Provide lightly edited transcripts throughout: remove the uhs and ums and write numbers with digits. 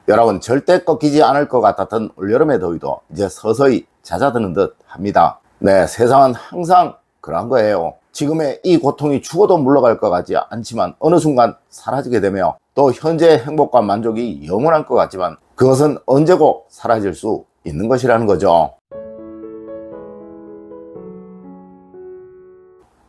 여러분, 절대 꺾이지 않을 것 같았던 올여름의 더위도 이제 서서히 잦아드는 듯 합니다. 네, 세상은 항상 그러한 거예요. 지금의 이 고통이 죽어도 물러갈 것 같지 않지만 어느 순간 사라지게 되며, 또 현재의 행복과 만족이 영원할 것 같지만 그것은 언제고 사라질 수 있는 것이라는 거죠.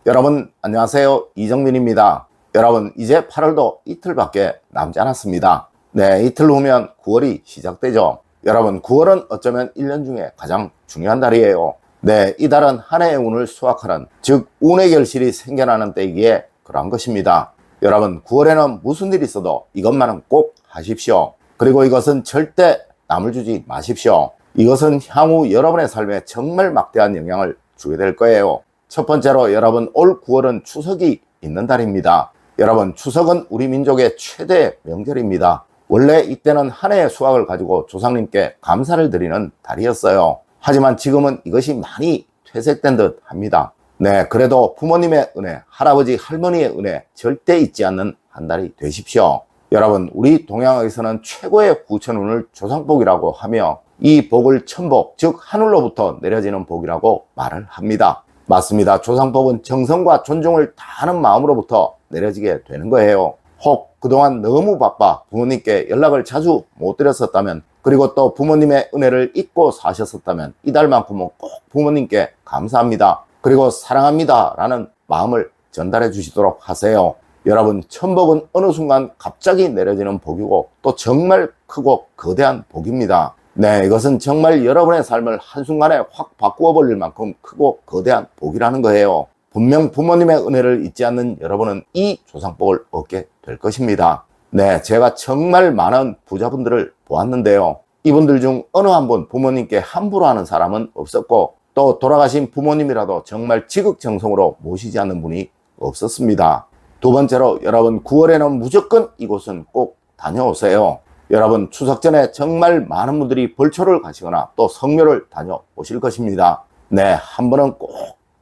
여러분 안녕하세요, 이정민입니다. 여러분, 이제 8월도 이틀밖에 남지 않았습니다. 네, 이틀 후면 9월이 시작되죠. 여러분, 9월은 어쩌면 1년 중에 가장 중요한 달이에요. 네, 이 달은 한 해의 운을 수확하는, 즉 운의 결실이 생겨나는 때이기에 그러한 것입니다. 여러분, 9월에는 무슨 일이 있어도 이것만은 꼭 하십시오. 그리고 이것은 절대 남을 주지 마십시오. 이것은 향후 여러분의 삶에 정말 막대한 영향을 주게 될 거예요. 첫 번째로, 여러분, 올 9월은 추석이 있는 달입니다. 여러분, 추석은 우리 민족의 최대 명절입니다. 원래 이때는 한 해의 수확을 가지고 조상님께 감사를 드리는 달이었어요. 하지만 지금은 이것이 많이 퇴색된 듯 합니다. 네, 그래도 부모님의 은혜, 할아버지, 할머니의 은혜 절대 잊지 않는 한 달이 되십시오. 여러분, 우리 동양에서는 최고의 구천운을 조상복이라고 하며, 이 복을 천복, 즉 하늘로부터 내려지는 복이라고 말을 합니다. 맞습니다. 조상복은 정성과 존중을 다하는 마음으로부터 내려지게 되는 거예요. 혹 그동안 너무 바빠 부모님께 연락을 자주 못 드렸었다면, 그리고 또 부모님의 은혜를 잊고 사셨었다면, 이달만큼은 꼭 부모님께 감사합니다, 그리고 사랑합니다 라는 마음을 전달해 주시도록 하세요. 여러분, 천복은 어느 순간 갑자기 내려지는 복이고, 또 정말 크고 거대한 복입니다. 네, 이것은 정말 여러분의 삶을 한순간에 확 바꾸어 버릴 만큼 크고 거대한 복이라는 거예요. 분명 부모님의 은혜를 잊지 않는 여러분은 이 조상복을 얻게 될 것입니다. 네, 제가 정말 많은 부자분들을 보았는데요, 이분들 중 어느 한 분 부모님께 함부로 하는 사람은 없었고, 또 돌아가신 부모님이라도 정말 지극정성으로 모시지 않는 분이 없었습니다. 두 번째로, 여러분, 9월에는 무조건 이곳은 꼭 다녀오세요. 여러분, 추석 전에 정말 많은 분들이 벌초를 가시거나 또 성묘를 다녀오실 것입니다. 네, 한 번은 꼭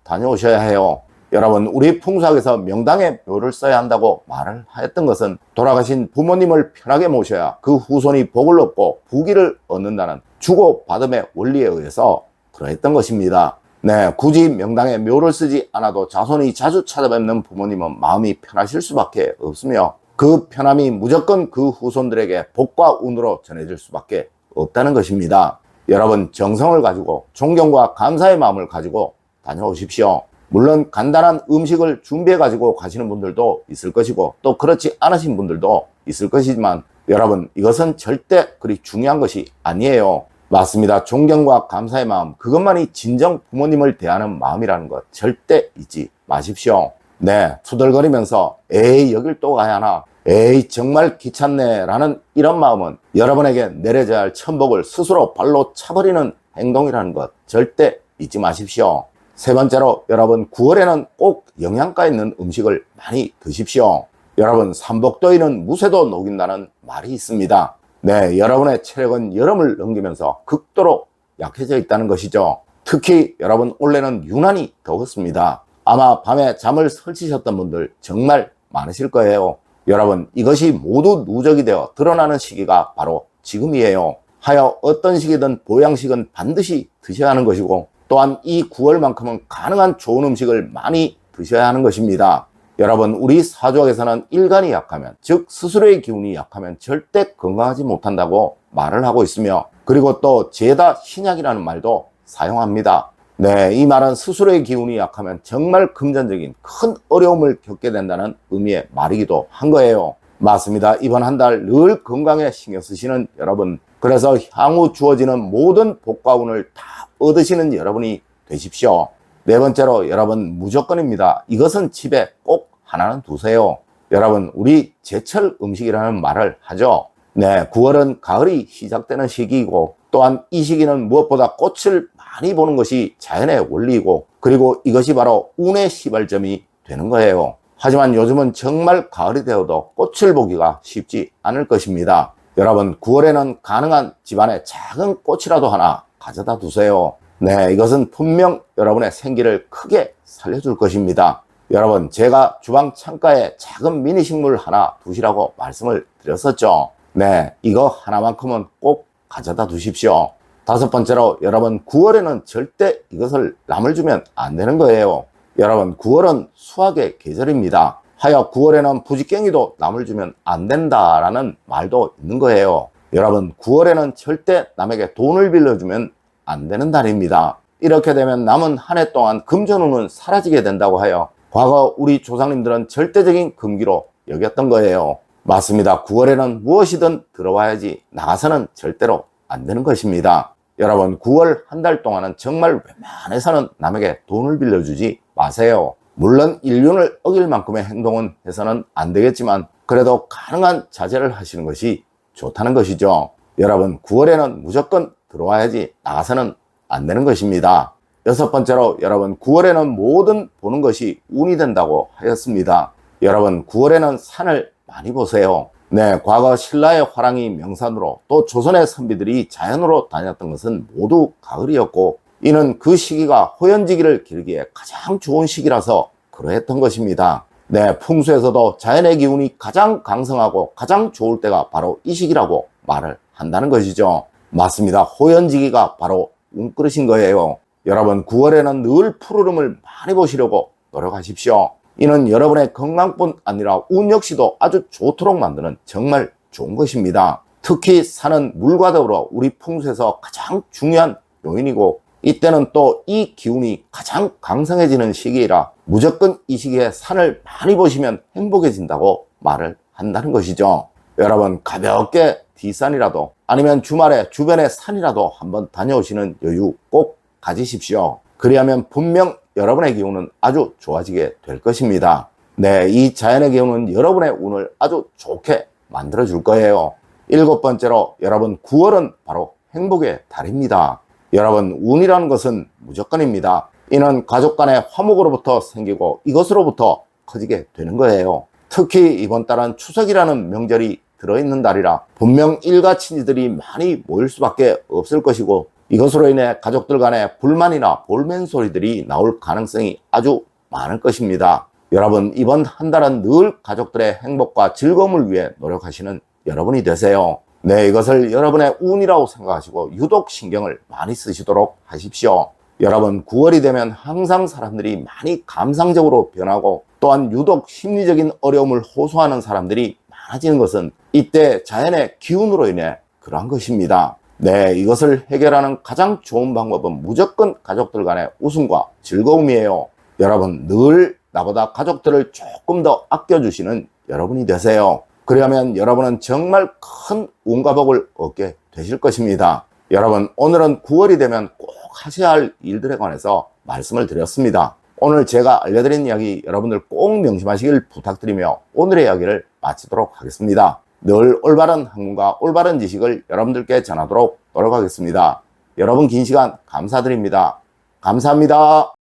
다녀오셔야 해요. 여러분, 우리 풍수학에서 명당에 묘를 써야 한다고 말을 하였던 것은, 돌아가신 부모님을 편하게 모셔야 그 후손이 복을 얻고 부귀를 얻는다는 주고받음의 원리에 의해서 그러했던 것입니다. 네, 굳이 명당에 묘를 쓰지 않아도 자손이 자주 찾아뵙는 부모님은 마음이 편하실 수밖에 없으며, 그 편함이 무조건 그 후손들에게 복과 운으로 전해질 수밖에 없다는 것입니다. 여러분, 정성을 가지고 존경과 감사의 마음을 가지고 다녀오십시오. 물론 간단한 음식을 준비해 가지고 가시는 분들도 있을 것이고, 또 그렇지 않으신 분들도 있을 것이지만, 여러분, 이것은 절대 그리 중요한 것이 아니에요. 맞습니다. 존경과 감사의 마음, 그것만이 진정 부모님을 대하는 마음이라는 것 절대 잊지 마십시오. 네, 투덜거리면서 에이 여길 또 가야 하나, 에이 정말 귀찮네 라는 이런 마음은 여러분에게 내려져야 할 천복을 스스로 발로 차버리는 행동이라는 것 절대 잊지 마십시오. 세 번째로, 여러분, 9월에는 꼭 영양가 있는 음식을 많이 드십시오. 여러분, 삼복더위는 무쇠도 녹인다는 말이 있습니다. 네, 여러분의 체력은 여름을 넘기면서 극도로 약해져 있다는 것이죠. 특히 여러분, 올해는 유난히 더웠습니다. 아마 밤에 잠을 설치셨던 분들 정말 많으실 거예요. 여러분, 이것이 모두 누적이 되어 드러나는 시기가 바로 지금이에요. 하여 어떤 시기든 보양식은 반드시 드셔야 하는 것이고, 또한 이 9월만큼은 가능한 좋은 음식을 많이 드셔야 하는 것입니다. 여러분, 우리 사주학에서는 일간이 약하면, 즉 스스로의 기운이 약하면 절대 건강하지 못한다고 말을 하고 있으며, 그리고 또 죄다 신약이라는 말도 사용합니다. 네, 이 말은 스스로의 기운이 약하면 정말 금전적인 큰 어려움을 겪게 된다는 의미의 말이기도 한 거예요. 맞습니다. 이번 한 달 늘 건강에 신경 쓰시는 여러분, 그래서 향후 주어지는 모든 복과 운을 다 얻으시는 여러분이 되십시오. 네 번째로, 여러분, 무조건입니다. 이것은 집에 꼭 하나는 두세요. 여러분, 우리 제철 음식이라는 말을 하죠. 네, 9월은 가을이 시작되는 시기이고, 또한 이 시기는 무엇보다 꽃을 많이 보는 것이 자연의 원리이고, 그리고 이것이 바로 운의 시발점이 되는 거예요. 하지만 요즘은 정말 가을이 되어도 꽃을 보기가 쉽지 않을 것입니다. 여러분, 9월에는 가능한 집안에 작은 꽃이라도 하나 가져다 두세요. 네, 이것은 분명 여러분의 생기를 크게 살려줄 것입니다. 여러분, 제가 주방 창가에 작은 미니 식물 하나 두시라고 말씀을 드렸었죠. 네, 이거 하나만큼은 꼭 가져다 두십시오. 다섯 번째로 여러분 9월에는 절대 이것을 남을 주면 안 되는 거예요. 여러분 9월은 수학의 계절입니다. 하여 9월에는 부지깽이도 남을 주면 안 된다라는 말도 있는 거예요. 여러분 9월에는 절대 남에게 돈을 빌려주면 안 되는 달입니다. 이렇게 되면 남은 한 해 동안 금전운은 사라지게 된다고 하여 과거 우리 조상님들은 절대적인 금기로 여겼던 거예요. 맞습니다. 9월에는 무엇이든 들어와야지 나가서는 절대로 안 되는 것입니다. 여러분 9월 한 달 동안은 정말 웬만해서는 남에게 돈을 빌려주지 마세요. 물론 인륜을 어길 만큼의 행동은 해서는 안 되겠지만 그래도 가능한 자제를 하시는 것이 좋다는 것이죠. 여러분 9월에는 무조건 들어와야지 나가서는 안 되는 것입니다. 여섯 번째로 여러분 9월에는 모든 보는 것이 운이 된다고 하였습니다. 여러분 9월에는 산을 많이 보세요. 네, 과거 신라의 화랑이 명산으로 또 조선의 선비들이 자연으로 다녔던 것은 모두 가을이었고 이는 그 시기가 호연지기를 기르기에 가장 좋은 시기라서 그러했던 것입니다. 네, 풍수에서도 자연의 기운이 가장 강성하고 가장 좋을 때가 바로 이 시기라고 말을 한다는 것이죠. 맞습니다. 호연지기가 바로 운그릇인 거예요. 여러분 9월에는 늘 푸르름을 많이 보시려고 노력하십시오. 이는 여러분의 건강뿐 아니라 운 역시도 아주 좋도록 만드는 정말 좋은 것입니다. 특히 산은 물과 더불어 우리 풍수에서 가장 중요한 요인이고 이때는 또 이 기운이 가장 강성해지는 시기이라 무조건 이 시기에 산을 많이 보시면 행복해진다고 말을 한다는 것이죠. 여러분 가볍게 뒷산이라도 아니면 주말에 주변의 산이라도 한번 다녀오시는 여유 꼭 가지십시오. 그리하면 분명 여러분의 기운은 아주 좋아지게 될 것입니다. 네, 이 자연의 기운은 여러분의 운을 아주 좋게 만들어 줄 거예요. 일곱 번째로 여러분 9월은 바로 행복의 달입니다. 여러분 운이라는 것은 무조건입니다. 이는 가족 간의 화목으로부터 생기고 이것으로부터 커지게 되는 거예요. 특히 이번 달은 추석이라는 명절이 들어있는 달이라 분명 일가친지들이 많이 모일 수밖에 없을 것이고 이것으로 인해 가족들 간의 불만이나 볼멘 소리들이 나올 가능성이 아주 많을 것입니다. 여러분 이번 한 달은 늘 가족들의 행복과 즐거움을 위해 노력하시는 여러분이 되세요. 네, 이것을 여러분의 운이라고 생각하시고 유독 신경을 많이 쓰시도록 하십시오. 여러분 9월이 되면 항상 사람들이 많이 감상적으로 변하고 또한 유독 심리적인 어려움을 호소하는 사람들이 많아지는 것은 이때 자연의 기운으로 인해 그러한 것입니다. 네, 이것을 해결하는 가장 좋은 방법은 무조건 가족들 간의 웃음과 즐거움이에요. 여러분 늘 나보다 가족들을 조금 더 아껴주시는 여러분이 되세요. 그러면 여러분은 정말 큰 운과 복을 얻게 되실 것입니다. 여러분 오늘은 9월이 되면 꼭 하셔야 할 일들에 관해서 말씀을 드렸습니다. 오늘 제가 알려드린 이야기 여러분들 꼭 명심하시길 부탁드리며 오늘의 이야기를 마치도록 하겠습니다. 늘 올바른 학문과 올바른 지식을 여러분들께 전하도록 노력하겠습니다. 여러분 긴 시간 감사드립니다. 감사합니다.